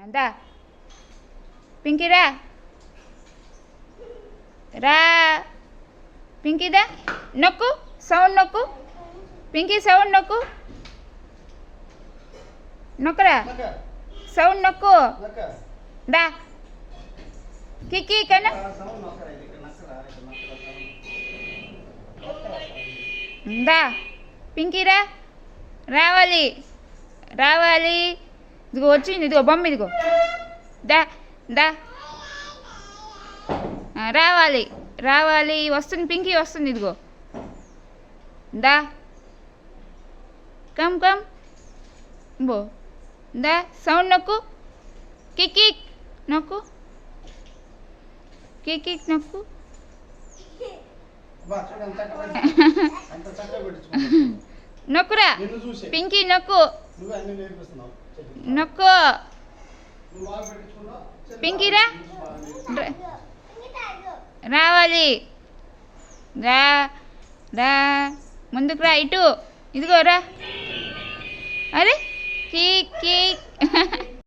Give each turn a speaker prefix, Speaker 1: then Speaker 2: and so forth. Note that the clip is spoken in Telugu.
Speaker 1: దా పింకీ రా రా పింకీ దా నొక్కు సౌండ్ నొక్కు పింకీ సౌండ్ నొక్కు నొక్కరా సౌండ్ నొక్కు దా కిక్కి కన్నా దా పింకీ రా రావాలి రావాలి ఇదిగో వచ్చింది ఇదిగో బొమ్మ ఇదిగో దా దా రావాలి రావాలి వస్తుంది పింకీ వస్తుంది ఇదిగో దా కమ్ కమ్ బో దా సౌండ్ నొక్కు కిక్ నొక్కు కిక్ నొక్కు నొక్కురా పింకీ నొక్కు నొక్కు పింకీరా రావాలి రా రా ముందుకు రా ఇటు ఇదిగో రా అరే కేక్ కేక్